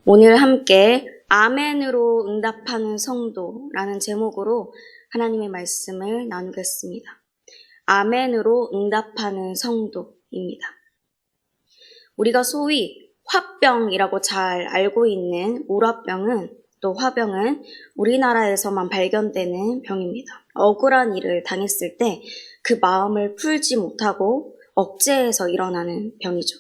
오늘 함께 아멘으로 응답하는 성도라는 제목으로 하나님의 말씀을 나누겠습니다. 아멘으로 응답하는 성도입니다. 우리가 소위 화병이라고 잘 알고 있는 우라병은 또 화병은 우리나라에서만 발견되는 병입니다. 억울한 일을 당했을 때 그 마음을 풀지 못하고 억제해서 일어나는 병이죠.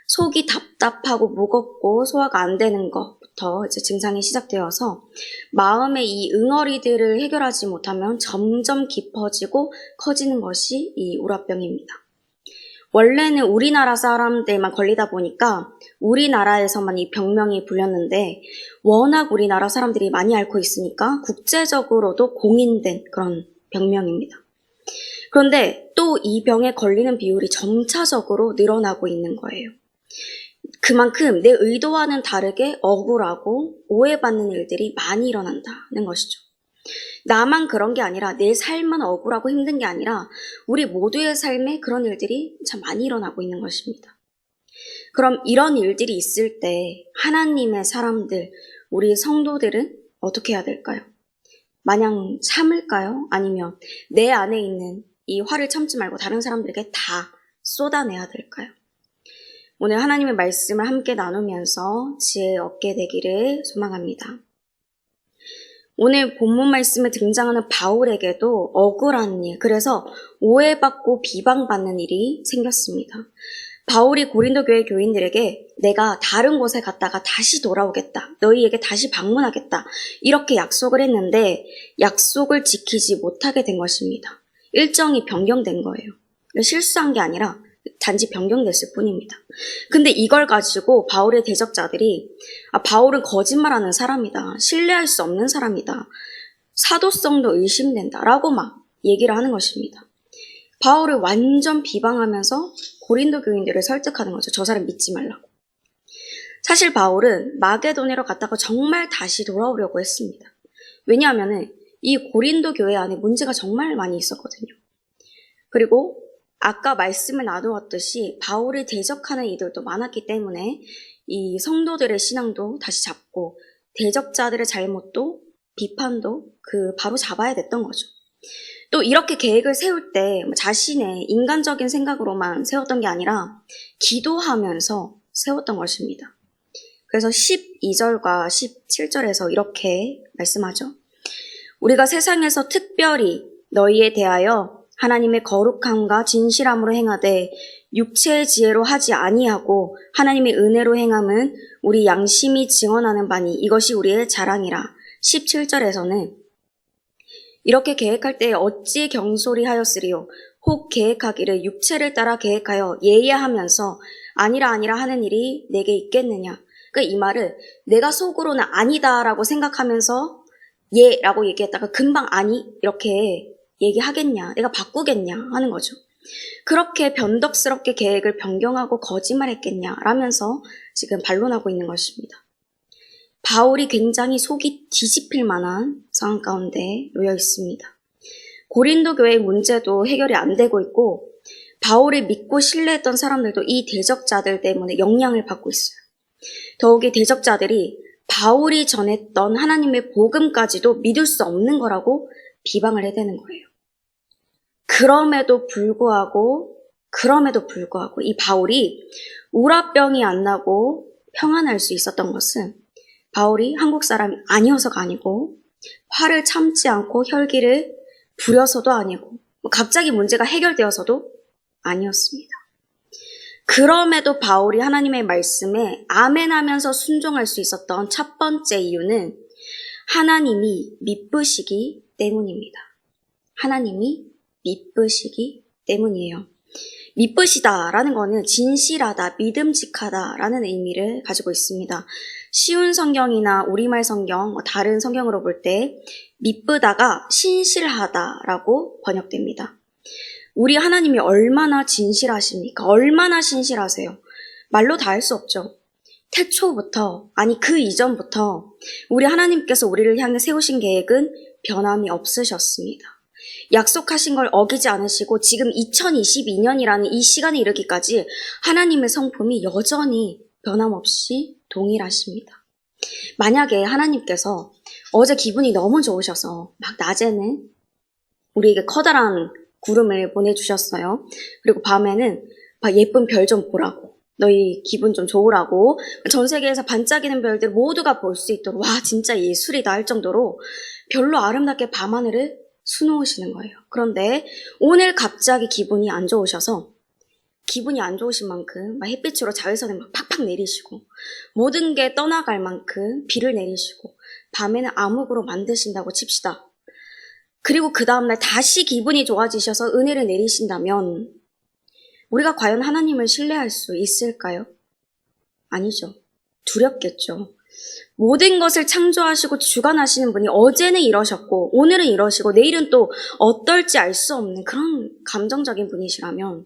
속이 답답하고 무겁고 소화가 안 되는 것부터 이제 증상이 시작되어서 마음의 이 응어리들을 해결하지 못하면 점점 깊어지고 커지는 것이 이 우라병입니다. 원래는 우리나라 사람들만 걸리다 보니까 우리나라에서만 이 병명이 불렸는데 워낙 우리나라 사람들이 많이 앓고 있으니까 국제적으로도 공인된 그런 병명입니다. 그런데 또 이 병에 걸리는 비율이 점차적으로 늘어나고 있는 거예요. 그만큼 내 의도와는 다르게 억울하고 오해받는 일들이 많이 일어난다는 것이죠. 나만 그런 게 아니라 내 삶은 억울하고 힘든 게 아니라 우리 모두의 삶에 그런 일들이 참 많이 일어나고 있는 것입니다. 그럼 이런 일들이 있을 때 하나님의 사람들, 우리 성도들은 어떻게 해야 될까요? 마냥 참을까요? 아니면 내 안에 있는 이 화를 참지 말고 다른 사람들에게 다 쏟아내야 될까요? 오늘 하나님의 말씀을 함께 나누면서 지혜 얻게 되기를 소망합니다. 오늘 본문 말씀에 등장하는 바울에게도 억울한 일, 그래서 오해받고 비방받는 일이 생겼습니다. 바울이 고린도 교회 교인들에게 내가 다른 곳에 갔다가 다시 돌아오겠다, 너희에게 다시 방문하겠다 이렇게 약속을 했는데 약속을 지키지 못하게 된 것입니다. 일정이 변경된 거예요. 실수한 게 아니라 단지 변경됐을 뿐입니다. 근데 이걸 가지고 바울의 대적자들이 바울은 거짓말하는 사람이다. 신뢰할 수 없는 사람이다. 사도성도 의심된다. 라고 막 얘기를 하는 것입니다. 바울을 완전 비방하면서 고린도 교인들을 설득하는 거죠. 저 사람 믿지 말라고. 사실 바울은 마게도냐로 갔다가 정말 다시 돌아오려고 했습니다. 왜냐하면 이 고린도 교회 안에 문제가 정말 많이 있었거든요. 그리고 아까 말씀을 나누었듯이 바울을 대적하는 이들도 많았기 때문에 이 성도들의 신앙도 다시 잡고 대적자들의 잘못도 비판도 바로 잡아야 됐던 거죠. 또 이렇게 계획을 세울 때 자신의 인간적인 생각으로만 세웠던 게 아니라 기도하면서 세웠던 것입니다. 그래서 12절과 17절에서 이렇게 말씀하죠. 우리가 세상에서 특별히 너희에 대하여 하나님의 거룩함과 진실함으로 행하되 육체의 지혜로 하지 아니하고 하나님의 은혜로 행함은 우리 양심이 증언하는 바니 이것이 우리의 자랑이라. 17절에서는 이렇게 계획할 때 어찌 경솔히 하였으리요. 혹 계획하기를 육체를 따라 계획하여 예예하면서 아니라 하는 일이 내게 있겠느냐. 그러니까 이 말을 내가 속으로는 아니다라고 생각하면서 예라고 얘기했다가 금방 아니 이렇게 얘기하겠냐, 내가 바꾸겠냐 하는 거죠. 그렇게 변덕스럽게 계획을 변경하고 거짓말했겠냐 라면서 지금 반론하고 있는 것입니다. 바울이 굉장히 속이 뒤집힐 만한 상황 가운데 놓여 있습니다. 고린도 교회의 문제도 해결이 안 되고 있고 바울을 믿고 신뢰했던 사람들도 이 대적자들 때문에 영향을 받고 있어요. 더욱이 대적자들이 바울이 전했던 하나님의 복음까지도 믿을 수 없는 거라고 비방을 해대는 거예요. 그럼에도 불구하고 이 바울이 우라병이 안 나고 평안할 수 있었던 것은 바울이 한국 사람이 아니어서가 아니고 화를 참지 않고 혈기를 부려서도 아니고 갑자기 문제가 해결되어서도 아니었습니다. 그럼에도 바울이 하나님의 말씀에 아멘하면서 순종할 수 있었던 첫 번째 이유는 하나님이 미쁘시기 때문입니다. 하나님이 미쁘시기 때문이에요. 미쁘시다라는 거는 진실하다, 믿음직하다라는 의미를 가지고 있습니다. 쉬운 성경이나 우리말 성경, 다른 성경으로 볼 때 미쁘다가 신실하다라고 번역됩니다. 우리 하나님이 얼마나 진실하십니까? 얼마나 신실하세요? 말로 다 할 수 없죠. 태초부터, 아니 그 이전부터 우리 하나님께서 우리를 향해 세우신 계획은 변함이 없으셨습니다. 약속하신 걸 어기지 않으시고 지금 2022년이라는 이 시간에 이르기까지 하나님의 성품이 여전히 변함없이 동일하십니다. 만약에 하나님께서 어제 기분이 너무 좋으셔서 막 낮에는 우리에게 커다란 구름을 보내주셨어요. 그리고 밤에는 막 예쁜 별 좀 보라고, 너희 기분 좀 좋으라고, 전 세계에서 반짝이는 별들 모두가 볼 수 있도록, 와 진짜 예술이다 할 정도로 별로 아름답게 밤하늘을 수놓으시는 거예요. 그런데 오늘 갑자기 기분이 안 좋으셔서, 기분이 안 좋으신 만큼 막 햇빛으로 자외선을 막 팍팍 내리시고, 모든 게 떠나갈 만큼 비를 내리시고, 밤에는 암흑으로 만드신다고 칩시다. 그리고 그 다음날 다시 기분이 좋아지셔서 은혜를 내리신다면 우리가 과연 하나님을 신뢰할 수 있을까요? 아니죠. 두렵겠죠. 모든 것을 창조하시고 주관하시는 분이 어제는 이러셨고 오늘은 이러시고 내일은 또 어떨지 알 수 없는 그런 감정적인 분이시라면,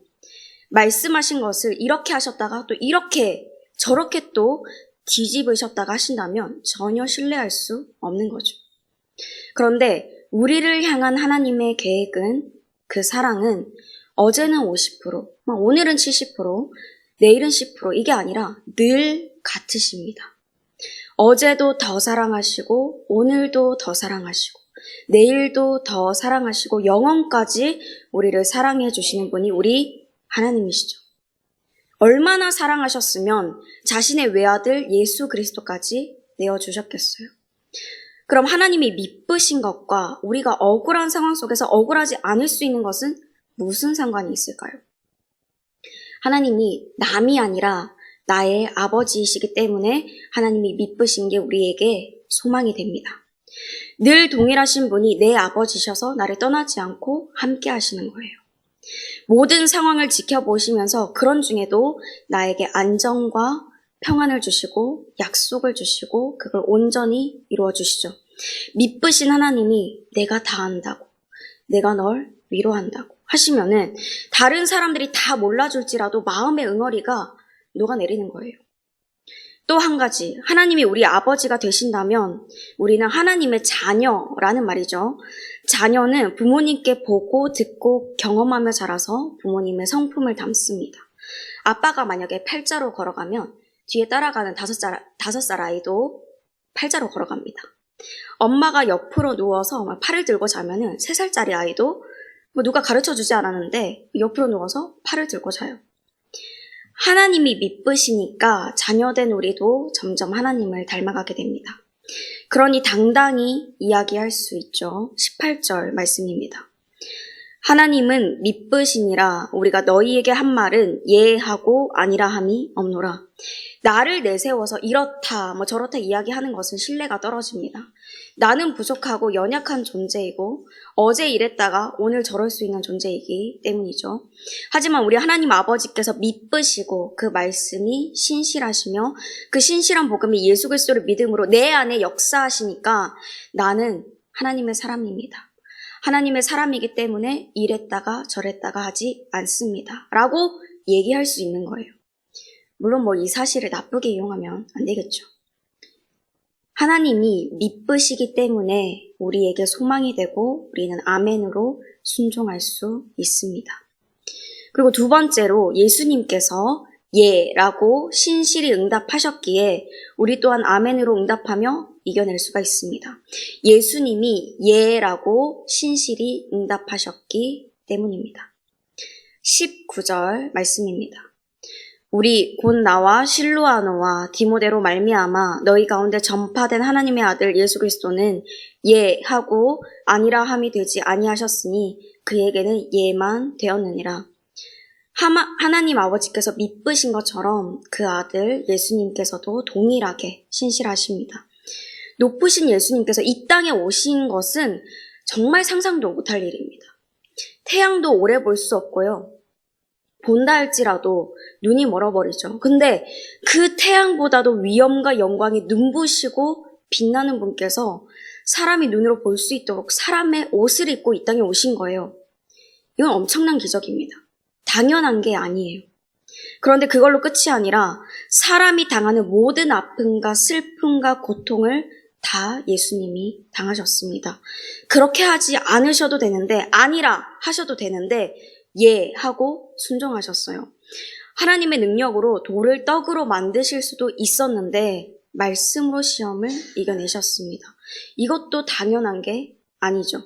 말씀하신 것을 이렇게 하셨다가 또 이렇게 저렇게 또 뒤집으셨다가 하신다면 전혀 신뢰할 수 없는 거죠. 그런데 우리를 향한 하나님의 계획은, 그 사랑은 어제는 50%, 오늘은 70%, 내일은 10% 이게 아니라 늘 같으십니다. 어제도 더 사랑하시고 오늘도 더 사랑하시고 내일도 더 사랑하시고 영원까지 우리를 사랑해 주시는 분이 우리 하나님이시죠. 얼마나 사랑하셨으면 자신의 외아들 예수 그리스도까지 내어주셨겠어요. 그럼 하나님이 미쁘신 것과 우리가 억울한 상황 속에서 억울하지 않을 수 있는 것은 무슨 상관이 있을까요? 하나님이 남이 아니라 나의 아버지이시기 때문에 하나님이 미쁘신 게 우리에게 소망이 됩니다. 늘 동일하신 분이 내 아버지셔서 나를 떠나지 않고 함께 하시는 거예요. 모든 상황을 지켜보시면서 그런 중에도 나에게 안정과 평안을 주시고 약속을 주시고 그걸 온전히 이루어 주시죠. 미쁘신 하나님이 내가 다 안다고, 내가 널 위로한다고 하시면은 다른 사람들이 다 몰라줄지라도 마음의 응어리가 녹아내리는 거예요. 또 한 가지, 하나님이 우리 아버지가 되신다면 우리는 하나님의 자녀라는 말이죠. 자녀는 부모님께 보고 듣고 경험하며 자라서 부모님의 성품을 담습니다. 아빠가 만약에 팔자로 걸어가면 뒤에 따라가는 5살 아이도 팔자로 걸어갑니다. 엄마가 옆으로 누워서 팔을 들고 자면은 3살짜리 아이도 누가 가르쳐주지 않았는데 옆으로 누워서 팔을 들고 자요. 하나님이 미쁘시니까 자녀된 우리도 점점 하나님을 닮아가게 됩니다. 그러니 당당히 이야기할 수 있죠. 18절 말씀입니다. 하나님은 미쁘시니라 우리가 너희에게 한 말은 예하고 아니라 함이 없노라. 나를 내세워서 이렇다 저렇다 이야기하는 것은 신뢰가 떨어집니다. 나는 부족하고 연약한 존재이고 어제 이랬다가 오늘 저럴 수 있는 존재이기 때문이죠. 하지만 우리 하나님 아버지께서 미쁘시고 그 말씀이 신실하시며 그 신실한 복음이 예수 그리스도를 믿음으로 내 안에 역사하시니까 나는 하나님의 사람입니다. 하나님의 사람이기 때문에 이랬다가 저랬다가 하지 않습니다. 라고 얘기할 수 있는 거예요. 물론 이 사실을 나쁘게 이용하면 안 되겠죠. 하나님이 미쁘시기 때문에 우리에게 소망이 되고 우리는 아멘으로 순종할 수 있습니다. 그리고 두 번째로 예수님께서 예라고 신실히 응답하셨기에 우리 또한 아멘으로 응답하며 이겨낼 수가 있습니다. 예수님이 예라고 신실히 응답하셨기 때문입니다. 19절 말씀입니다. 우리 곧 나와 실루아노와 디모데로 말미암아 너희 가운데 전파된 하나님의 아들 예수 그리스도는 예하고 아니라 함이 되지 아니하셨으니 그에게는 예만 되었느니라. 하나님 아버지께서 미쁘신 것처럼 그 아들 예수님께서도 동일하게 신실하십니다. 높으신 예수님께서 이 땅에 오신 것은 정말 상상도 못할 일입니다. 태양도 오래 볼 수 없고요. 본다 할지라도 눈이 멀어버리죠. 근데 그 태양보다도 위엄과 영광이 눈부시고 빛나는 분께서 사람이 눈으로 볼 수 있도록 사람의 옷을 입고 이 땅에 오신 거예요. 이건 엄청난 기적입니다. 당연한 게 아니에요. 그런데 그걸로 끝이 아니라 사람이 당하는 모든 아픔과 슬픔과 고통을 다 예수님이 당하셨습니다. 그렇게 하지 않으셔도 되는데, 아니라 하셔도 되는데 예 하고 순종하셨어요. 하나님의 능력으로 돌을 떡으로 만드실 수도 있었는데 말씀으로 시험을 이겨내셨습니다. 이것도 당연한 게 아니죠.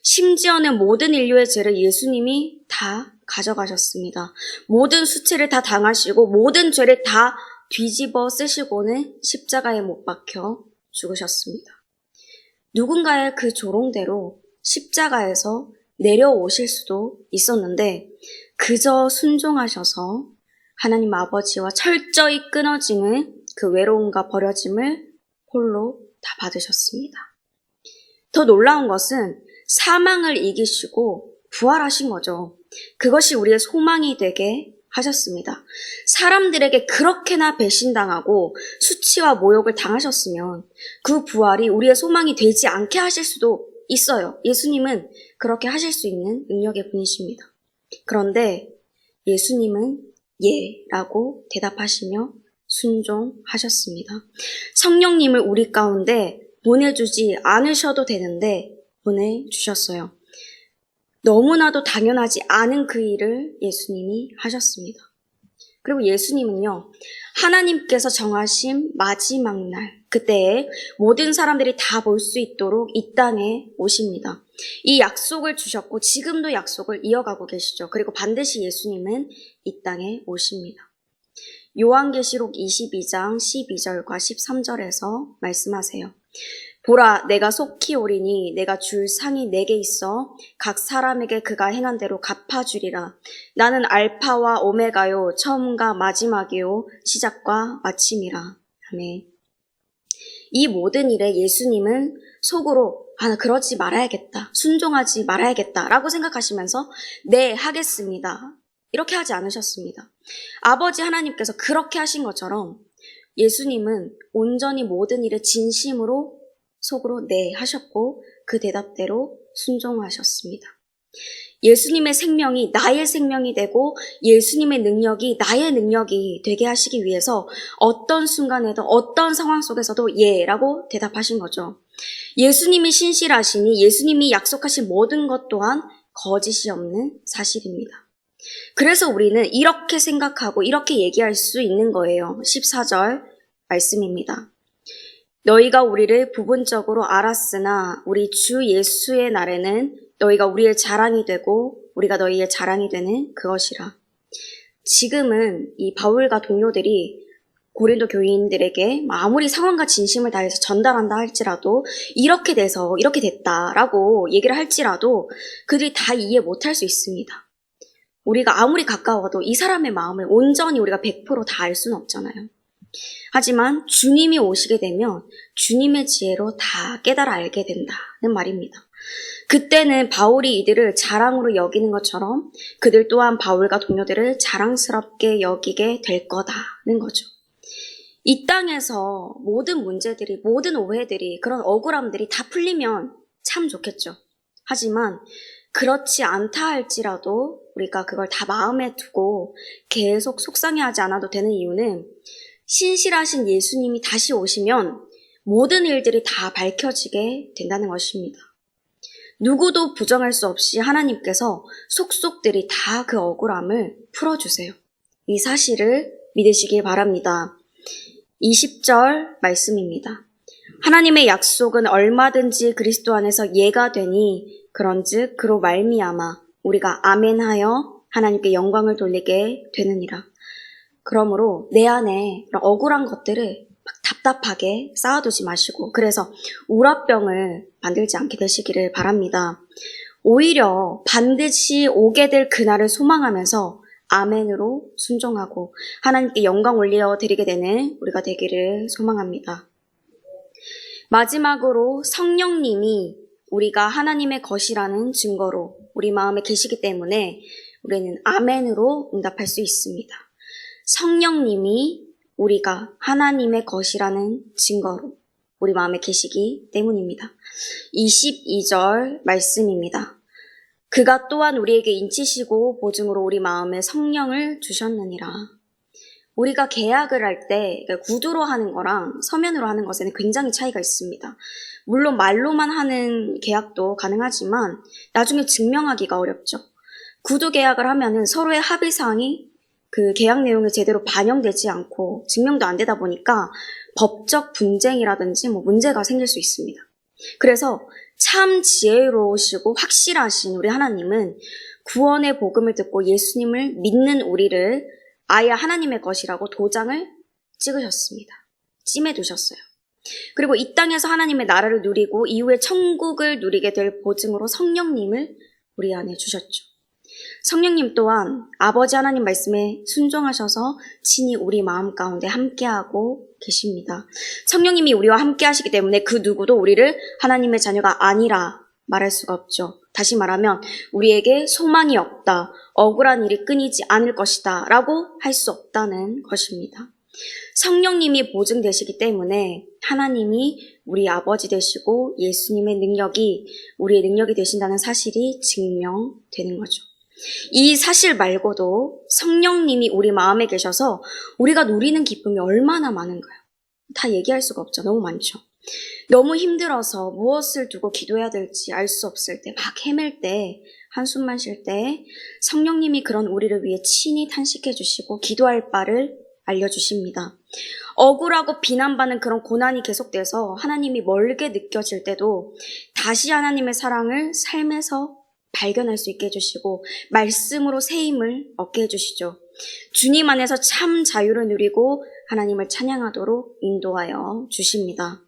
심지어는 모든 인류의 죄를 예수님이 다 가져가셨습니다. 모든 수치를 다 당하시고 모든 죄를 다 뒤집어 쓰시고는 십자가에 못 박혀 죽으셨습니다. 누군가의 그 조롱대로 십자가에서 내려오실 수도 있었는데 그저 순종하셔서 하나님 아버지와 철저히 끊어지는 그 외로움과 버려짐을 홀로 다 받으셨습니다. 더 놀라운 것은 사망을 이기시고 부활하신 거죠. 그것이 우리의 소망이 되게 하셨습니다. 사람들에게 그렇게나 배신당하고 수치와 모욕을 당하셨으면 그 부활이 우리의 소망이 되지 않게 하실 수도 있어요. 예수님은 그렇게 하실 수 있는 능력의 분이십니다. 그런데 예수님은 예라고 대답하시며 순종하셨습니다. 성령님을 우리 가운데 보내주지 않으셔도 되는데 보내주셨어요. 너무나도 당연하지 않은 그 일을 예수님이 하셨습니다. 그리고 예수님은요, 하나님께서 정하신 마지막 날, 그때에 모든 사람들이 다 볼 수 있도록 이 땅에 오십니다. 이 약속을 주셨고 지금도 약속을 이어가고 계시죠. 그리고 반드시 예수님은 이 땅에 오십니다. 요한계시록 22장 12절과 13절에서 말씀하세요. 보라, 내가 속히 오리니 내가 줄 상이 내게 있어 각 사람에게 그가 행한 대로 갚아주리라. 나는 알파와 오메가요, 처음과 마지막이요, 시작과 마침이라. 아멘. 이 모든 일에 예수님은 속으로 나 그러지 말아야겠다, 순종하지 말아야겠다 라고 생각하시면서 네, 하겠습니다, 이렇게 하지 않으셨습니다. 아버지 하나님께서 그렇게 하신 것처럼 예수님은 온전히 모든 일에 진심으로 속으로 네 하셨고 그 대답대로 순종하셨습니다. 예수님의 생명이 나의 생명이 되고 예수님의 능력이 나의 능력이 되게 하시기 위해서 어떤 순간에도 어떤 상황 속에서도 예라고 대답하신 거죠. 예수님이 신실하시니 예수님이 약속하신 모든 것 또한 거짓이 없는 사실입니다. 그래서 우리는 이렇게 생각하고 이렇게 얘기할 수 있는 거예요. 14절 말씀입니다. 너희가 우리를 부분적으로 알았으나 우리 주 예수의 날에는 너희가 우리의 자랑이 되고 우리가 너희의 자랑이 되는 그것이라. 지금은 이 바울과 동료들이 고린도 교인들에게 아무리 상황과 진심을 다해서 전달한다 할지라도 이렇게 돼서 이렇게 됐다라고 얘기를 할지라도 그들이 다 이해 못할 수 있습니다. 우리가 아무리 가까워도 이 사람의 마음을 온전히 우리가 100% 다 알 수는 없잖아요. 하지만 주님이 오시게 되면 주님의 지혜로 다 깨달아 알게 된다는 말입니다. 그때는 바울이 이들을 자랑으로 여기는 것처럼 그들 또한 바울과 동료들을 자랑스럽게 여기게 될 거다는 거죠. 이 땅에서 모든 문제들이, 모든 오해들이, 그런 억울함들이 다 풀리면 참 좋겠죠. 하지만 그렇지 않다 할지라도 우리가 그걸 다 마음에 두고 계속 속상해하지 않아도 되는 이유는 신실하신 예수님이 다시 오시면 모든 일들이 다 밝혀지게 된다는 것입니다. 누구도 부정할 수 없이 하나님께서 속속들이 다 그 억울함을 풀어주세요. 이 사실을 믿으시길 바랍니다. 20절 말씀입니다. 하나님의 약속은 얼마든지 그리스도 안에서 예가 되니 그런즉 그로 말미암아 우리가 아멘하여 하나님께 영광을 돌리게 되느니라. 그러므로 내 안에 그런 억울한 것들을 막 답답하게 쌓아두지 마시고 그래서 우라병을 만들지 않게 되시기를 바랍니다. 오히려 반드시 오게 될 그날을 소망하면서 아멘으로 순종하고 하나님께 영광 올려 드리게 되는 우리가 되기를 소망합니다. 마지막으로 성령님이 우리가 하나님의 것이라는 증거로 우리 마음에 계시기 때문에 우리는 아멘으로 응답할 수 있습니다. 성령님이 우리가 하나님의 것이라는 증거로 우리 마음에 계시기 때문입니다. 22절 말씀입니다. 그가 또한 우리에게 인치시고 보증으로 우리 마음에 성령을 주셨느니라. 우리가 계약을 할 때 구두로 하는 거랑 서면으로 하는 것에는 굉장히 차이가 있습니다. 물론 말로만 하는 계약도 가능하지만 나중에 증명하기가 어렵죠. 구두 계약을 하면은 서로의 합의사항이 그 계약 내용에 제대로 반영되지 않고 증명도 안 되다 보니까 법적 분쟁이라든지 문제가 생길 수 있습니다. 그래서 참 지혜로우시고 확실하신 우리 하나님은 구원의 복음을 듣고 예수님을 믿는 우리를 아예 하나님의 것이라고 도장을 찍으셨습니다. 찜해두셨어요. 그리고 이 땅에서 하나님의 나라를 누리고 이후에 천국을 누리게 될 보증으로 성령님을 우리 안에 주셨죠. 성령님 또한 아버지 하나님 말씀에 순종하셔서 친히 우리 마음 가운데 함께하고 계십니다. 성령님이 우리와 함께 하시기 때문에 그 누구도 우리를 하나님의 자녀가 아니라 말할 수가 없죠. 다시 말하면 우리에게 소망이 없다, 억울한 일이 끊이지 않을 것이다 라고 할 수 없다는 것입니다. 성령님이 보증되시기 때문에 하나님이 우리 아버지 되시고 예수님의 능력이 우리의 능력이 되신다는 사실이 증명되는 거죠. 이 사실 말고도 성령님이 우리 마음에 계셔서 우리가 누리는 기쁨이 얼마나 많은가요? 다 얘기할 수가 없죠. 너무 많죠. 너무 힘들어서 무엇을 두고 기도해야 될지 알 수 없을 때, 막 헤맬 때, 한숨만 쉴 때 성령님이 그런 우리를 위해 친히 탄식해 주시고 기도할 바를 알려주십니다. 억울하고 비난받는 그런 고난이 계속돼서 하나님이 멀게 느껴질 때도 다시 하나님의 사랑을 삶에서 발견할 수 있게 해주시고 말씀으로 새 힘을 얻게 해주시죠. 주님 안에서 참 자유를 누리고 하나님을 찬양하도록 인도하여 주십니다.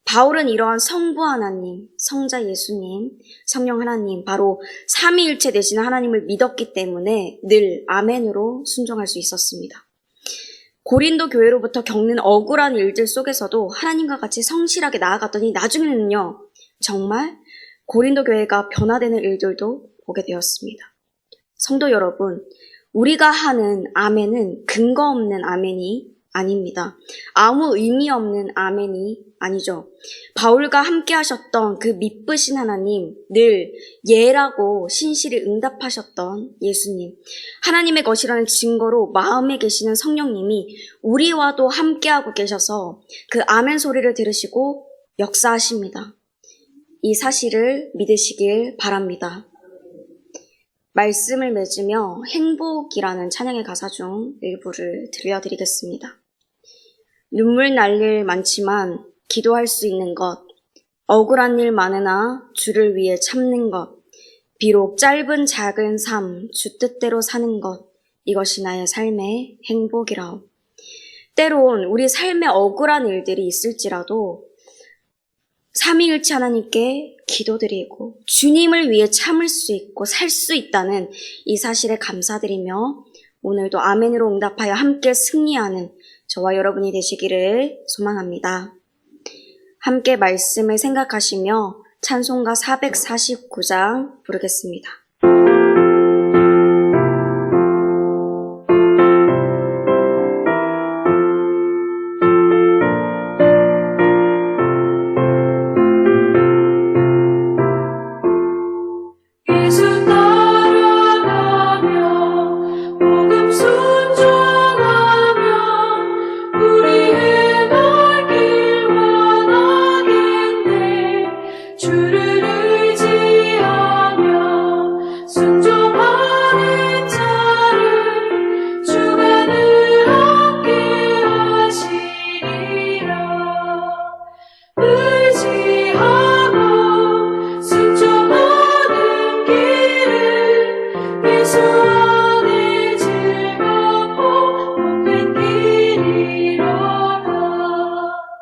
바울은 이러한 성부 하나님, 성자 예수님, 성령 하나님, 바로 삼위일체 되시는 하나님을 믿었기 때문에 늘 아멘으로 순종할 수 있었습니다. 고린도 교회로부터 겪는 억울한 일들 속에서도 하나님과 같이 성실하게 나아갔더니 나중에는요, 정말 고린도 교회가 변화되는 일들도 보게 되었습니다. 성도 여러분, 우리가 하는 아멘은 근거 없는 아멘이 아닙니다. 아무 의미 없는 아멘이 아니죠. 바울과 함께 하셨던 그 미쁘신 하나님, 늘 예라고 신실히 응답하셨던 예수님, 하나님의 것이라는 증거로 마음에 계시는 성령님이 우리와도 함께하고 계셔서 그 아멘 소리를 들으시고 역사하십니다. 이 사실을 믿으시길 바랍니다. 말씀을 맺으며 행복이라는 찬양의 가사 중 일부를 들려드리겠습니다. 눈물 날 일 많지만 기도할 수 있는 것, 억울한 일 많으나 주를 위해 참는 것, 비록 짧은 작은 삶, 주 뜻대로 사는 것, 이것이 나의 삶의 행복이라오. 때론 우리 삶에 억울한 일들이 있을지라도 삼위일체 하나님께 기도드리고 주님을 위해 참을 수 있고 살 수 있다는 이 사실에 감사드리며 오늘도 아멘으로 응답하여 함께 승리하는 저와 여러분이 되시기를 소망합니다. 함께 말씀을 생각하시며 찬송가 449장 부르겠습니다.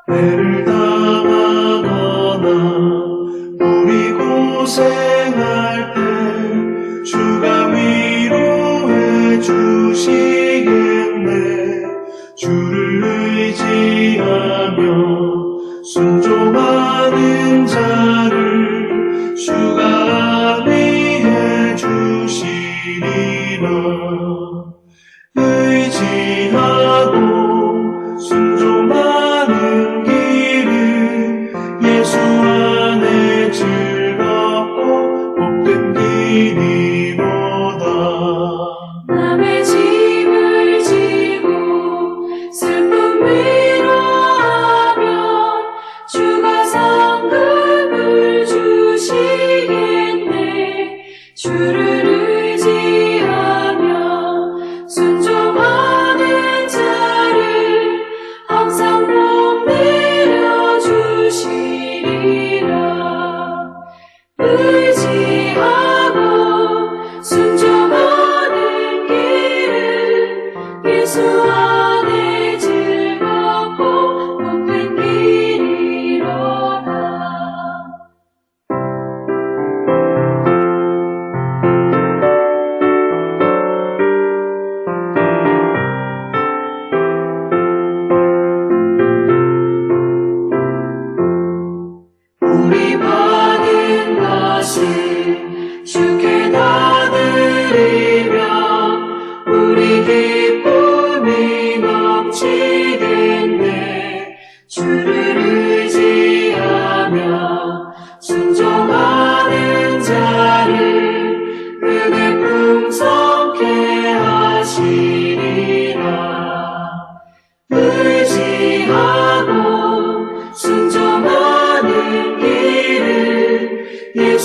배를 당하거나 우리 고생할 때 주가 위로해 주시겠네. 주를 의지하며 순종하는 자를 주가 안위해 주시리라. 의지하고 순종하는 길은 예수 안에 즐겁고 복된 길이로다. 남의 짐을 지고 슬픔 위로하며 주가 상급을 주시겠네.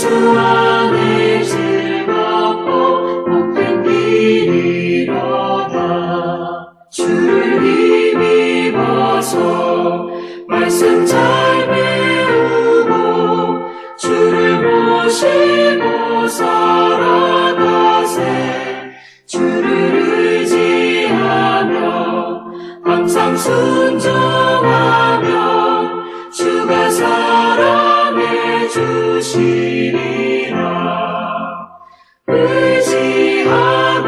예수 안에 즐겁고 복된 길이로다. 주를 힘입어서 말씀 잘 배우고 주를 모시고 살아가세. 주를 의지하며 항상 순종하며 주가 사랑해 주시리라. 의지하고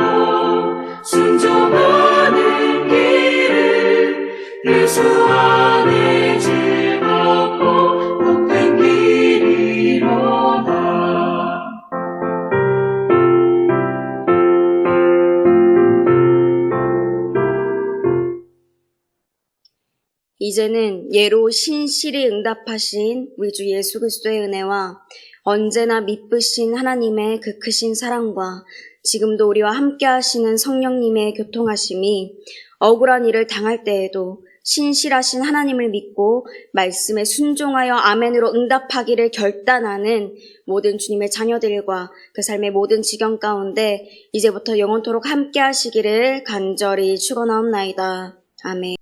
순종하는 길을 예수 안에 즐겁고 복된 길이로다. 이제는 예로 신실히 응답하신 우리 주 예수 그리스도의 은혜와 언제나 미쁘신 하나님의 그 크신 사랑과 지금도 우리와 함께 하시는 성령님의 교통하심이 억울한 일을 당할 때에도 신실하신 하나님을 믿고 말씀에 순종하여 아멘으로 응답하기를 결단하는 모든 주님의 자녀들과 그 삶의 모든 지경 가운데 이제부터 영원토록 함께 하시기를 간절히 축원하옵나이다. 아멘.